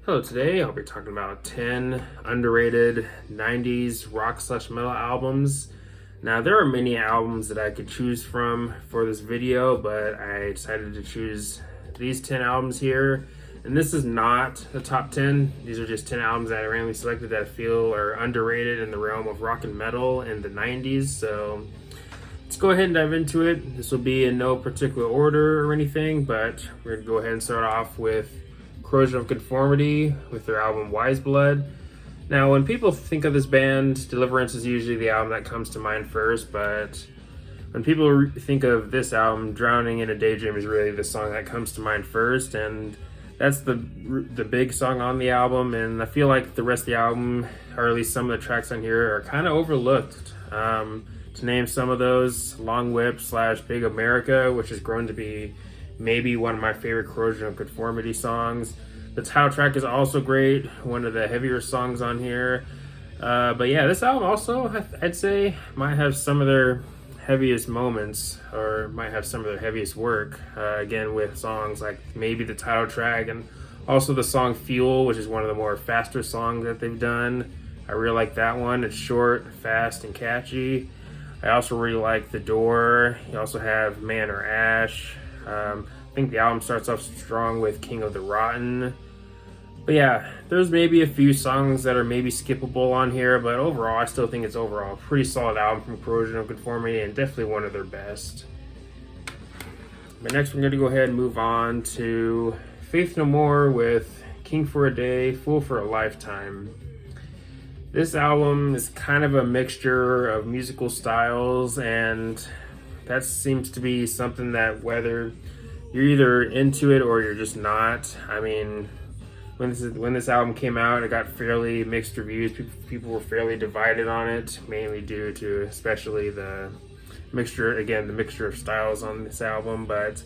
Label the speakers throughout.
Speaker 1: Hello, today I'll be talking about 10 underrated 90s rock/metal albums. Now, there are many albums that I could choose from for this video, but I decided to choose these 10 albums here. And this is not the top 10. These are just 10 albums that I randomly selected that I feel are underrated in the realm of rock and metal in the 90s. So let's go ahead and dive into it. This will be in no particular order or anything, but we're going to go ahead and start off with Corrosion of Conformity with their album Wise Blood. Now, when people think of this band, Deliverance is usually the album that comes to mind first, but when people think of this album, Drowning in a Daydream is really the song that comes to mind first, and that's the big song on the album, and I feel like the rest of the album, or at least some of the tracks on here, are kind of overlooked. To name some of those, Long Whip / Big America, which has grown to be maybe one of my favorite Corrosion of Conformity songs. The title track is also great, one of the heavier songs on here. But yeah, this album also, I'd say, might have some of their heaviest moments, or might have some of their heaviest work. Again, with songs like maybe the title track, and also the song Fuel, which is one of the more faster songs that they've done. I really like that one. It's short, fast, and catchy. I also really like The Door. You also have Man or Ash. I think the album starts off strong with King of the Rotten. But yeah, there's maybe a few songs that are maybe skippable on here, but overall, I still think it's overall a pretty solid album from Corrosion of Conformity, and definitely one of their best. But next, we're going to go ahead and move on to Faith No More with King for a Day, Fool for a Lifetime. This album is kind of a mixture of musical styles, and that seems to be something that you're either into it or you're just not. I mean, when this album came out, it got fairly mixed reviews. People were fairly divided on it, mainly due to especially the mixture of styles on this album. But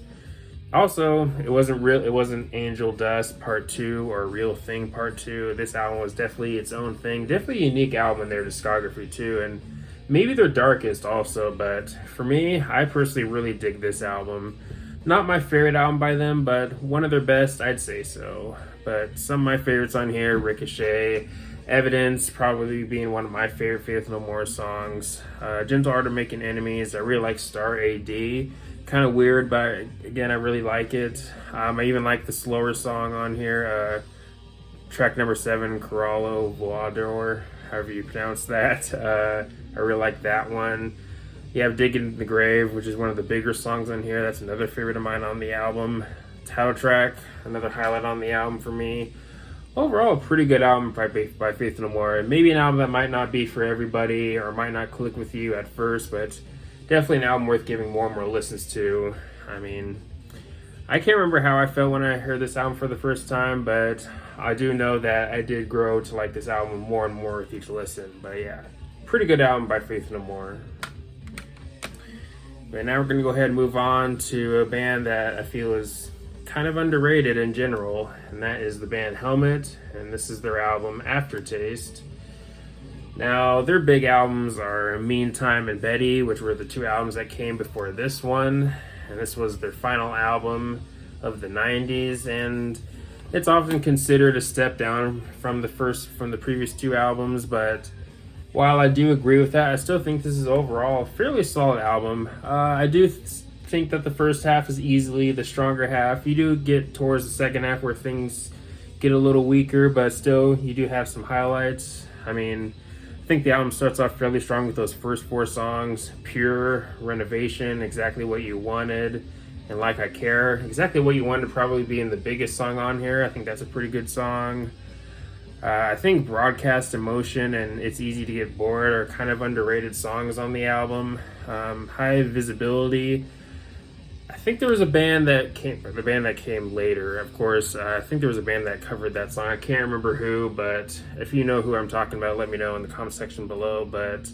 Speaker 1: also, it wasn't Angel Dust Part 2 or Real Thing Part 2. This album was definitely its own thing. Definitely a unique album in their discography too, and maybe their darkest also. But for me, I personally really dig this album. Not my favorite album by them, but one of their best, I'd say so. But some of my favorites on here, Ricochet, Evidence, probably being one of my favorite Faith No More songs. Gentle Art of Making Enemies, I really like Star AD. Kind of weird, but again, I really like it. I even like the slower song on here, track number 7, Corallo Volador, however you pronounce that. I really like that one. You have Digging the Grave, which is one of the bigger songs on here. That's another favorite of mine on the album. Title track, another highlight on the album for me. Overall, a pretty good album by Faith No More. Maybe an album that might not be for everybody or might not click with you at first, but definitely an album worth giving more and more listens to. I mean, I can't remember how I felt when I heard this album for the first time, but I do know that I did grow to like this album more and more with each listen. But yeah, pretty good album by Faith No More. But now we're going to go ahead and move on to a band that I feel is kind of underrated in general, and that is the band Helmet, and this is their album Aftertaste. Now, their big albums are Meantime and Betty, which were the two albums that came before this one, and this was their final album of the 90s, and it's often considered a step down from the previous two albums, but while I do agree with that, I still think this is overall a fairly solid album. I do think that the first half is easily the stronger half. You do get towards the second half where things get a little weaker, but still, you do have some highlights. I mean, I think the album starts off fairly strong with those first 4 songs. Pure, Renovation, Exactly What You Wanted, and Like I Care. Exactly What You Wanted probably being the biggest song on here. I think that's a pretty good song. I think Broadcast Emotion and It's Easy to Get Bored are kind of underrated songs on the album. High Visibility. I think there was a band that came later, of course. I think there was a band that covered that song. I can't remember who, but if you know who I'm talking about, let me know in the comment section below. But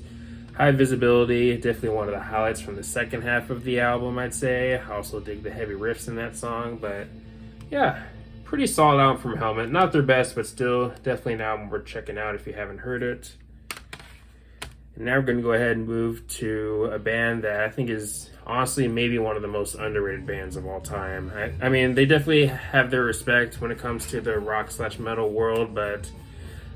Speaker 1: High Visibility, definitely one of the highlights from the second half of the album, I'd say. I also dig the heavy riffs in that song, but yeah, pretty solid album from Helmet. Not their best, but still definitely an album worth checking out if you haven't heard it. And now we're going to go ahead and move to a band that I think is honestly maybe one of the most underrated bands of all time. I mean, they definitely have their respect when it comes to the rock/metal world, but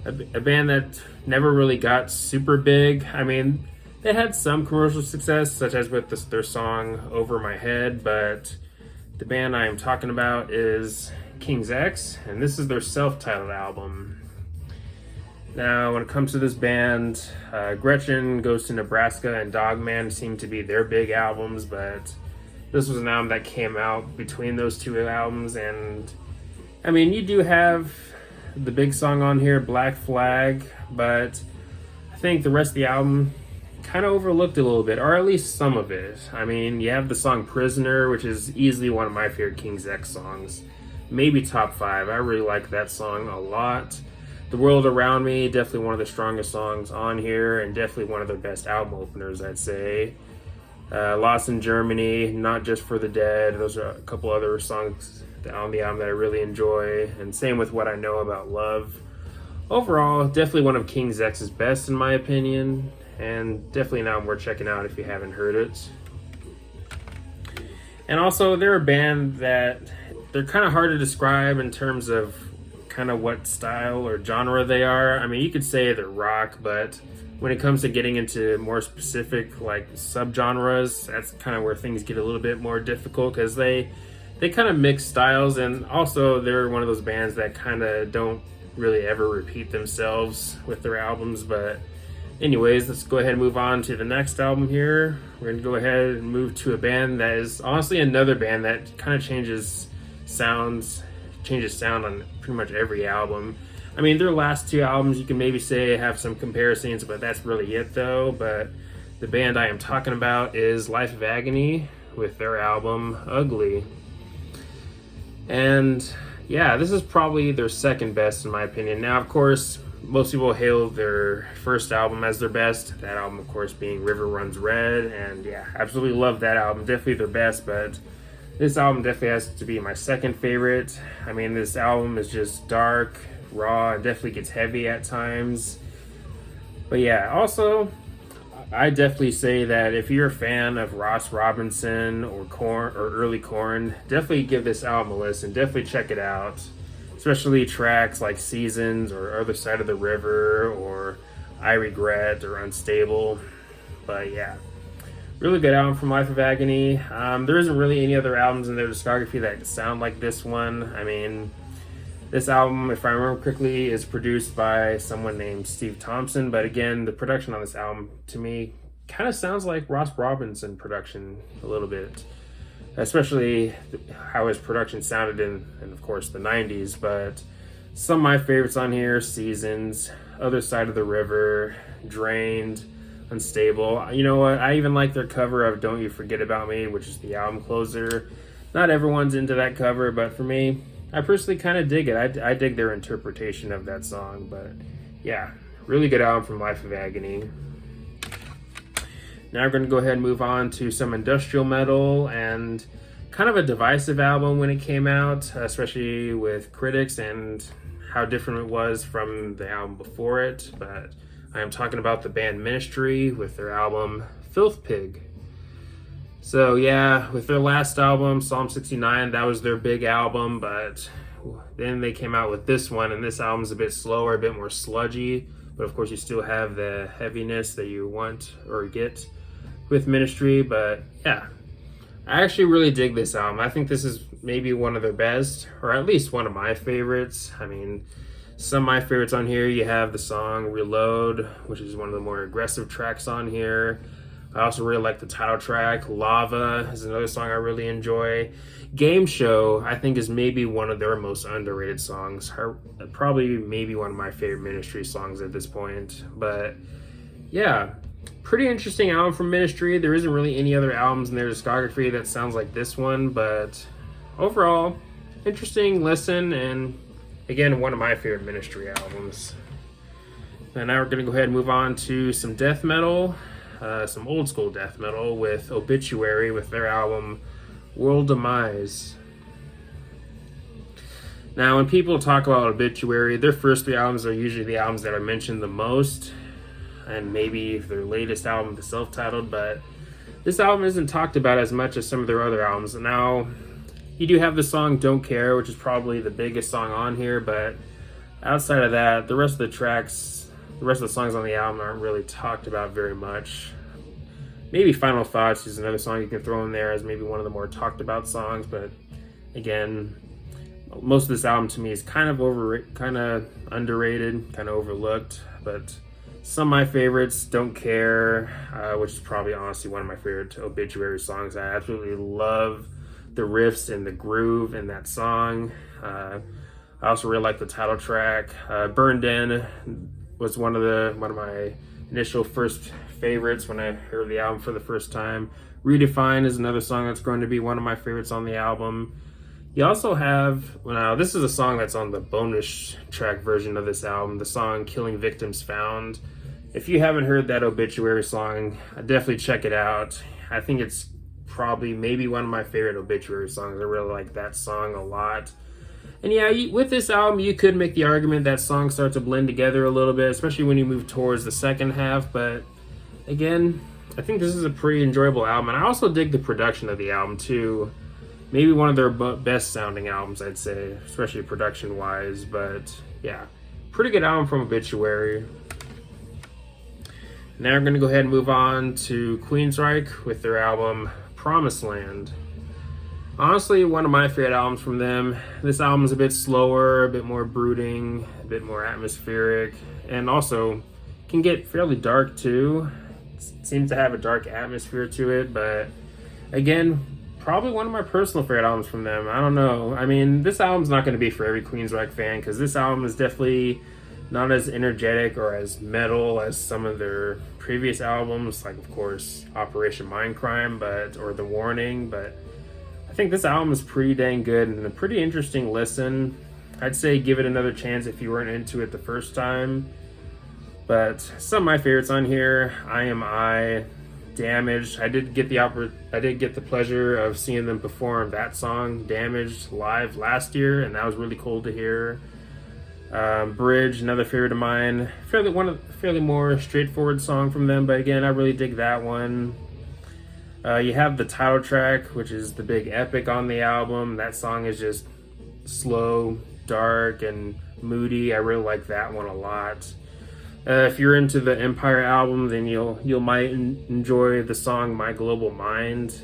Speaker 1: a band that never really got super big. I mean, they had some commercial success, such as with their song Over My Head, but the band I am talking about is King's X, and this is their self-titled album. Now, when it comes to this band, Gretchen Goes to Nebraska and Dogman seem to be their big albums, but this was an album that came out between those two albums, and I mean, you do have the big song on here, Black Flag, but I think the rest of the album kind of overlooked a little bit, or at least some of it. I mean, you have the song Prisoner, which is easily one of my favorite King's X songs, maybe top 5. I really like that song a lot. The World Around Me, definitely one of the strongest songs on here, and definitely one of their best album openers, I'd say. Lost in Germany, Not Just for the Dead, those are a couple other songs on the album that I really enjoy, and same with What I Know About Love. Overall, definitely one of King's X's best in my opinion, and definitely an album worth checking out if you haven't heard it. And also, they're a band that they're kind of hard to describe in terms of kind of what style or genre they are. I mean, you could say they're rock, but when it comes to getting into more specific like subgenres, that's kind of where things get a little bit more difficult, because they kind of mix styles, and also they're one of those bands that kind of don't really ever repeat themselves with their albums. But anyways, let's go ahead and move on to the next album here. We're going to go ahead and move to a band that is honestly another band that kind of changes sound on pretty much every album. I mean, their last 2 albums you can maybe say have some comparisons, but that's really it though. But the band I am talking about is Life of Agony with their album Ugly. And yeah, this is probably their second best in my opinion. Now, of course, most people hail their first album as their best. That album, of course, being River Runs Red. And yeah, absolutely love that album. Definitely their best, but this album definitely has to be my second favorite. I mean, this album is just dark, raw, and definitely gets heavy at times. But yeah, also, I definitely say that if you're a fan of Ross Robinson or Korn or early Korn, definitely give this album a listen. Definitely check it out, especially tracks like Seasons or Other Side of the River or I Regret or Unstable. But yeah, really good album from Life of Agony. There isn't really any other albums in their discography that sound like this one. I mean, this album, if I remember correctly, is produced by someone named Steve Thompson. But again, the production on this album, to me, kind of sounds like Ross Robinson production a little bit. Especially how his production sounded in of course, the 90s. But some of my favorites on here, Seasons, Other Side of the River, Drained, Unstable. You know what? I even like their cover of Don't You Forget About Me, which is the album closer. Not everyone's into that cover, but for me, I personally kind of dig it. I dig their interpretation of that song. But yeah, really good album from Life of Agony. Now we're going to go ahead and move on to some industrial metal, and kind of a divisive album when it came out, especially with critics and how different it was from the album before it. But I am talking about the band Ministry with their album Filth Pig. So yeah, with their last album, Psalm 69, that was their big album, but then they came out with this one, and this album's a bit slower, a bit more sludgy, but of course you still have the heaviness that you want or get with Ministry. But yeah, I actually really dig this album. I think this is maybe one of their best, or at least one of my favorites. I mean, some of my favorites on here, you have the song Reload, which is one of the more aggressive tracks on here. I also really like the title track. Lava is another song I really enjoy. Game Show, I think, is maybe one of their most underrated songs. Probably maybe one of my favorite Ministry songs at this point. But yeah, pretty interesting album from Ministry. There isn't really any other albums in their discography that sounds like this one, but overall, interesting listen, and again, one of my favorite Ministry albums. And now we're going to go ahead and move on to some death metal. Some old school death metal with Obituary with their album World Demise. Now, when people talk about Obituary, their first 3 albums are usually the albums that are mentioned the most, and maybe their latest album, the self-titled. But this album isn't talked about as much as some of their other albums. Now, you do have the song Don't Care, which is probably the biggest song on here, but outside of that, the rest of the tracks, the rest of the songs on the album aren't really talked about very much. Maybe Final Thoughts is another song you can throw in there as maybe one of the more talked about songs, but again, most of this album to me is kind of underrated, kind of overlooked, but some of my favorites, Don't Care, which is probably honestly one of my favorite Obituary songs. I absolutely love the riffs and the groove in that song. I also really like the title track. Burned In was one of my initial first favorites when I heard the album for the first time. Redefine is another song that's going to be one of my favorites on the album. You also have, now this is a song that's on the bonus track version of this album, the song Killing Victims Found. If you haven't heard that Obituary song, definitely check it out. I think it's probably maybe one of my favorite Obituary songs. I really like that song a lot. And yeah, with this album, you could make the argument that songs start to blend together a little bit, especially when you move towards the second half. But again, I think this is a pretty enjoyable album. And I also dig the production of the album too. Maybe one of their best sounding albums, I'd say, especially production wise. But yeah, pretty good album from Obituary. Now we're going to go ahead and move on to Queensryche with their album Promised Land. Honestly, one of my favorite albums from them. This album is a bit slower, a bit more brooding, a bit more atmospheric, and also can get fairly dark too. It seems to have a dark atmosphere to it, but again, probably one of my personal favorite albums from them. I don't know. I mean, this album's not going to be for every Queensryche fan because this album is definitely not as energetic or as metal as some of their previous albums, like of course Operation Mindcrime, or The Warning. But I think this album is pretty dang good and a pretty interesting listen. I'd say give it another chance if you weren't into it the first time. But some of my favorites on here: I Am I, Damaged. I did get the pleasure of seeing them perform that song Damaged live last year, and that was really cool to hear. Bridge, another favorite of mine. Fairly more straightforward song from them, but again, I really dig that one. You have the title track, which is the big epic on the album. That song is just slow, dark, and moody. I really like that one a lot. If you're into the Empire album, then you'll might enjoy the song My Global Mind.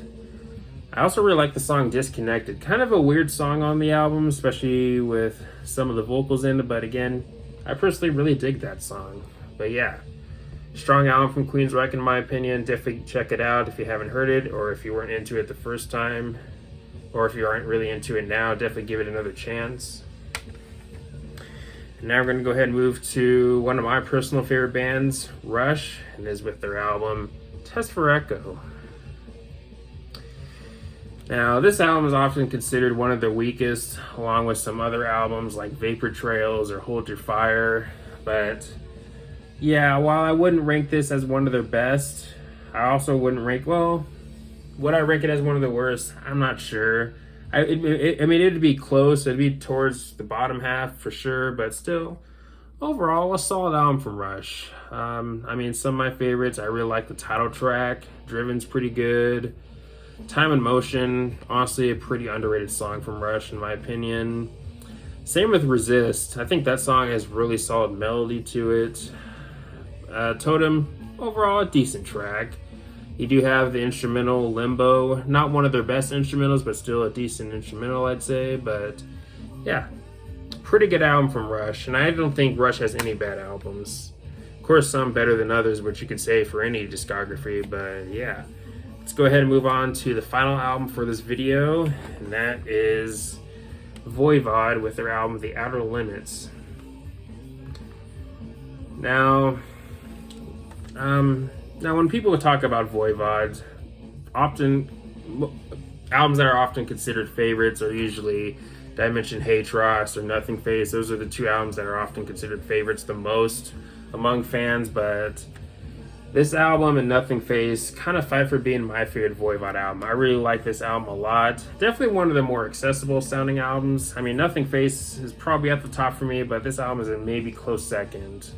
Speaker 1: I also really like the song Disconnected. Kind of a weird song on the album, especially with some of the vocals in it, but again, I personally really dig that song. But yeah, strong album from Queensryche in my opinion. Definitely check it out if you haven't heard it, or if you weren't into it the first time, or if you aren't really into it now, definitely give it another chance. Now we're going to go ahead and move to one of my personal favorite bands, Rush, and is with their album Test for Echo. Now, this album is often considered one of the weakest, along with some other albums like Vapor Trails or Hold Your Fire. But yeah, while I wouldn't rank this as one of their best, I also wouldn't rank, well, would I rank it as one of the worst? I'm not sure. I mean, it'd be close. It'd be towards the bottom half for sure, but still, overall, a solid album from Rush. I mean, some of my favorites, I really like the title track. Driven's pretty good. Time and Motion, honestly, a pretty underrated song from Rush, in my opinion. Same with Resist. I think that song has really solid melody to it. Totem, overall, a decent track. You do have the instrumental Limbo, not one of their best instrumentals, but still a decent instrumental, I'd say. But yeah, pretty good album from Rush, and I don't think Rush has any bad albums. Of course, some better than others, which you could say for any discography, but yeah. Let's go ahead and move on to the final album for this video, and that is Voivod with their album The Outer Limits. Now when people talk about Voivod, often albums that are often considered favorites are usually Dimension Hatros or Nothing Face. Those are the two albums that are often considered favorites the most among fans, but this album and Nothing Face kind of fight for being my favorite Voivod album. I really like this album a lot. Definitely one of the more accessible sounding albums. I mean, Nothing Face is probably at the top for me, but this album is a maybe close second.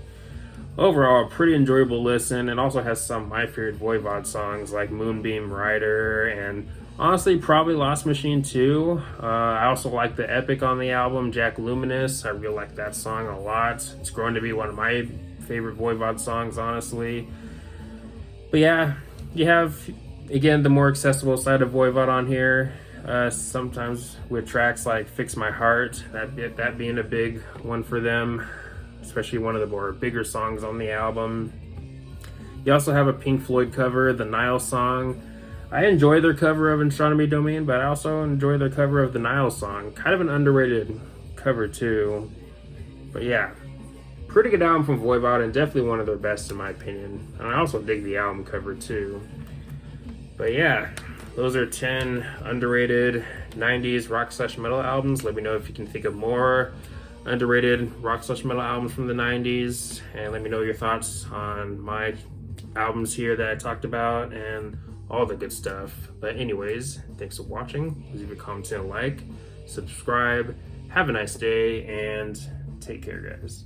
Speaker 1: Overall, a pretty enjoyable listen. It also has some of my favorite Voivod songs like Moonbeam Rider and honestly probably Lost Machine too. I also like the epic on the album, Jack Luminous. I really like that song a lot. It's grown to be one of my favorite Voivod songs, honestly. But yeah, you have, again, the more accessible side of Voivod on here. Sometimes with tracks like Fix My Heart, that being a big one for them, especially one of the more bigger songs on the album. You also have a Pink Floyd cover, the Nile song. I enjoy their cover of Astronomy Domain, but I also enjoy their cover of the Nile song. Kind of an underrated cover too. But yeah, pretty good album from Voivod and definitely one of their best in my opinion. And I also dig the album cover too. But yeah, those are 10 underrated 90s rock/metal albums. Let me know if you can think of more underrated rock/metal albums from the 90s, and let me know your thoughts on my albums here that I talked about and all the good stuff. But anyways, thanks for watching. Please leave a comment and a like, subscribe, have a nice day, and take care, guys.